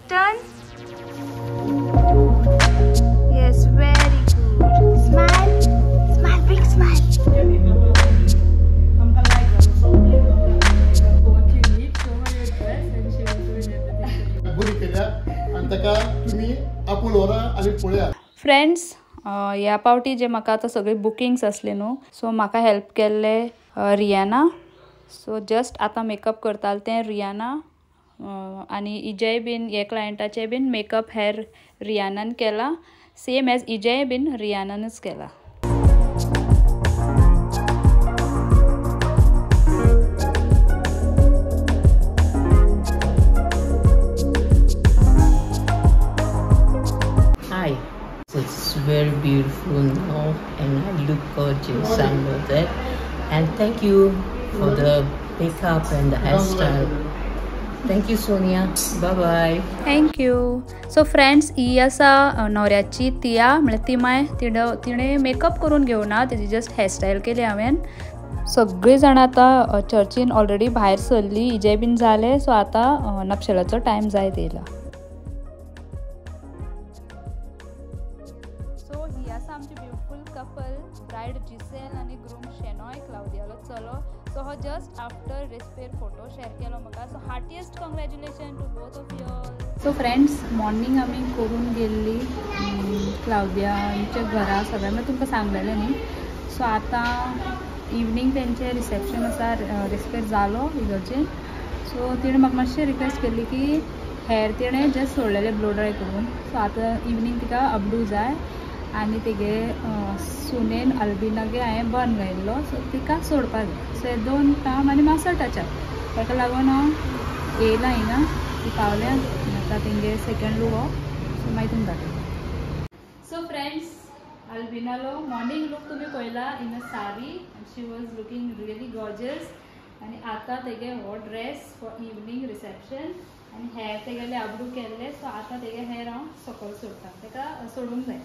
turn. Yes, very good. Smile. Smile, big smile. Friends, ह्या पावटी जे म्हाका आतां सगळे बुकिंग्स असले न्हू, सो म्हाका हेल्प केल्ले रियाना. सो जस्ट आतां मेकअप करताले तें रियाना आनी इजय बीन हे क्लायंटाचे बीन मेकअप हेर रियानान केला, सेम एज इजय बीन रियानानूच केला. Hi. So it's very beautiful now and I look gorgeous, I know that. And thank you for the makeup and the hairstyle. Thank you Sonia. Bye bye. Thank you. So friends, ही आसा नवऱ्याची तिया म्हणजे ती माय तिणे makeup करून घेवना, तेजी just hairstyle केली हांवें. सगळी जाणां आतां चर्चीन ऑलरेडी भायर सरली, इजय बीन जाले. सो आतां नपशेलाचो टायम जायत येयला. सो ही आसा आमची ब्युटिफूल कपल, ब्रायड जिसेल आनी ग्रूम शेनॉय क्लाउदियालो चलो. सो हो जस्ट आफ्टर रेस्पेर फोटो शेअर केलो म्हाका. So heartiest congratulation to both of you all. So friends, morning आमी करून गेल्ली क्लाउदियाच्या घरा सगळ्या, मागीर तुमकां सांगलेलें न्ही. सो आतां इवनिंग तेंचें रिसेप्शन आसा, रेस्पेर जालो इगर्जेन. सो तिणें म्हाका मातशें रिक्वेस्ट केल्ली की हेअर तिणें जस्ट सोडलेले ब्लो ड्राय करून. सो आतां इवनिंग तिका अपडू जाय आनी तेगे सुनेन अल्बिनागे हांवें बन घायल्लो, सो तिका सोडपाक जाय. सो हे दोन काम आनी मास्टर टचअप, ताका लागून हांव येयला हिंगा. ती पावल्या आतां तेंगे सेकंड लूक हो. सो मागीर तुमकां दाखयता. सो फ्रेंड्स, अल्बिनालो मॉर्निंग लूक तुमी पळयला in a sari end she was looking really gorgeous. आनी आतां तेगे हो ड्रेस फॉर इवनिंग रिसेप्शन आनी हेअर तेगेले अपडू केल्ले. सो आतां तेगे हेअर हांव सकयल सोडटा, ताका सोडूंक जाय.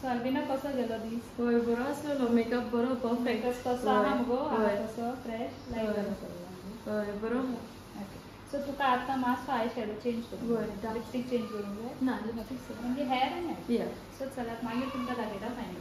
सो अल्बिना कसो गेलो दीस? होय, बरो आसलो. मेकअप बरो परफेक्ट. कसो आहा मुगो? कसो फ्रेश लायक हय, बरो. ओके. सो तुका आतां मातसो आय शॅडो चेंज करूंक जाय, लिपस्टीक चेंज करूंक जाय ना, लिपस्टीक म्हणजे हेअर आनी या. सो चलात मागीर तुमकां दाखयता फायनल.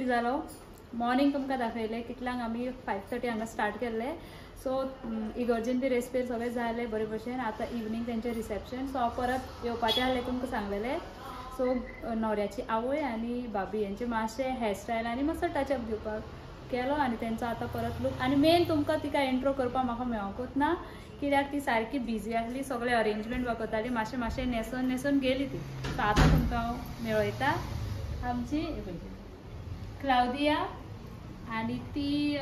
जालो मॉर्निंग तुमकां दाखयलें कितल्यांक आमी 5:30 हांगा स्टार्ट केल्ले सो इगर्जेन बी रेस्पेर सगळें जालें बरे भशेन आतां इवनींग तेंचें रिसेप्शन सो हांव परत येवपाचें आसलें तुमकां सांगलेलें सो न्हवऱ्याची आवय आनी भाभी हेंचे मातशें हेअरस्टायल आनी मातसो टचअप दिवपाक केलो आनी तेंचो आतां परत लूक आनी मेन तुमकां तिका एंट्रो करपाक म्हाका मेळोंकूच ना कित्याक ती सारकी बिजी आसली सगळें अरेंजमेंट करताली मातशें न्हेसून गेली ती सो आतां तुमकां हांव मेळयता आमची क्लाउदिया आनी ती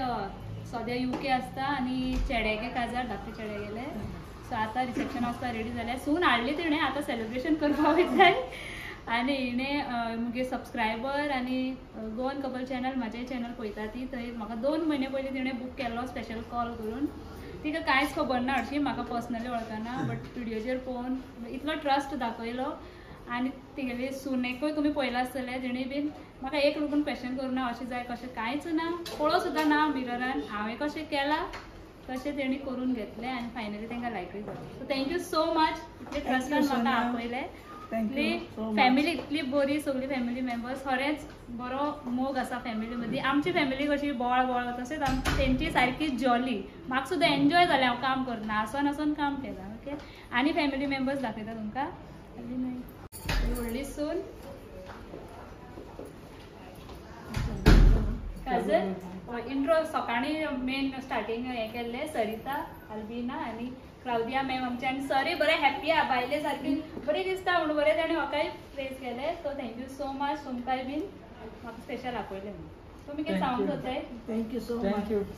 सद्या UK आसता आनी चेड्यागे काजार धाकटे चेडे गेले सो आतां रिसेप्शन वचपाक रेडी जाल्या सून हाडली तिणें आतां सेलिब्रेशन करपाक वयताय आनी हिणें मुगे सबस्क्रायबर आनी गोवन कपल चॅनल म्हाजें चॅनल पळयता ती थंय म्हाका 2 म्हयने पयलीं तिणें बूक केल्लो स्पेशल कॉल करून तिका कांयच खबर ना हरशीं म्हाका पर्सनली वळखना बट व्हिडिओचेर पळोवन इतलो ट्रस्ट दाखयलो आनी तिगेली सुनेकूय तुमी पळयलां आसतलें तिणें बीन म्हाका एक लोकून क्वेश्चन करूं ना अशें जाय कशें कांयच ना पळोवं सुद्दां ना मिररान हांवें कशें केलां तशें तेणी करून घेतलें आनी फायनली तांकां लायकूय जालें सो थँक्यू सो मच इतले ट्रस्टान म्हाका आपयलें इतली फॅमिली इतली बरी सगळी फॅमिली मेंबर्स खरेंच बरो मोग आसा फॅमिली मदीं आमची फॅमिली कशी बोळ तशेंच तेंची सारकी जॉली म्हाका सुद्दां एन्जॉय जालें हांव काम करतना आसून काम केलां ओके आनी फॅमिली मेंबर्स दाखयता तुमकां व्हडली सून काजल इंट्रो सकाळीं मेन स्टार्टींग हें केल्लें सरिता अल्बिना आनी क्लाउदिया मॅम आमचे आनी सरी बरें हॅप्पी आहा बायले सारकी बरी दिसता म्हणून बरें ताणें म्हाकाय प्रेज केलें सो थँक्यू सो मच तुमकांय बीन म्हाका स्पेशल आपयलें म्हणून तुमी कितें सांगूंक सोदताय थँक्यू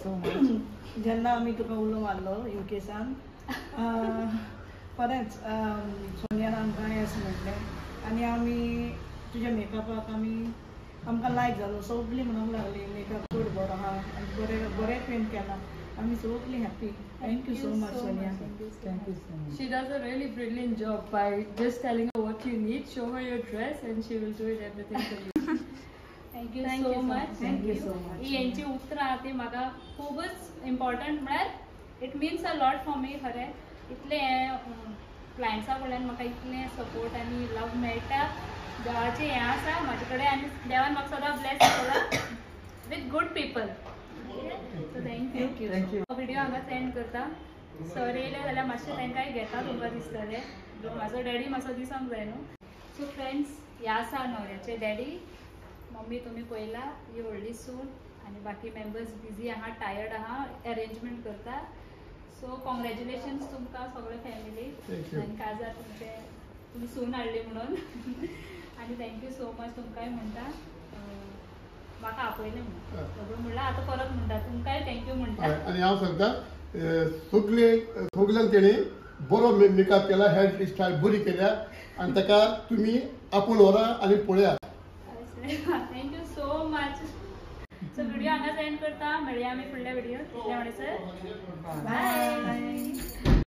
सो मच जेन्ना आमी तुका उलो मारलो UKसान खरेंच सोनियान आमकां येस म्हटलें आनी आमी तुज्या मेकअपाक आमकां लायक जालो सगळीं म्हणूंक लागली मेकअप खूब बरो आहा आनी बरें पेंट केला आमी सगळीं happy thank you so much Sonia Thank you so much. She does a really brilliant job by just telling her what you need, show her your dress, and she will do it everything for you. Thank you so much thank you so much ही हेंची उतरां ती म्हाका खूबच important म्हळ्यार it means a lot for me खरें इतलें हें क्लायंट्सा कडल्यान म्हाका इतलें सपोर्ट आनी लव मेळटा देवाचें हें आसा म्हाजे कडेन आनी देवान म्हाका सदां ब्लेस केला with good people so thank you video हांगाच एंड करता सर येयले जाल्यार मातशें तांकांय घेता तुमकां दिसतलें म्हाजो डॅडी मातसो दिसोंक जाय न्हू सो फ्रेंड्स हे आसा न्हवऱ्याचे डॅडी मम्मी तुमी पळयला ही व्हडली सून आनी बाकी मेंबर्स बिजी आहा टायर्ड आहा अरेंजमेंट करता सो कॉंग्रॅच्युलेशन्स तुमकां सगळे फॅमिली आनी काजार तुमचे तुमी सून हाडली म्हणून आनी थँक्यू सो मच तुमकांय म्हणटा म्हाका आपयलें म्हणून सगळें म्हणल्यार आतां परत म्हणटा तुमकांय थँक्यू म्हणटा आनी हांव सांगता सगळ्यांक तेणी बरो मेकअप केला हेअर स्टायल बरी केल्या आनी ताका तुमी आपूण व्हरा आनी पळयात thank you so much so video हांगाच एंड करता मेळया आमी फुडल्या व्हिडिओ सर बाय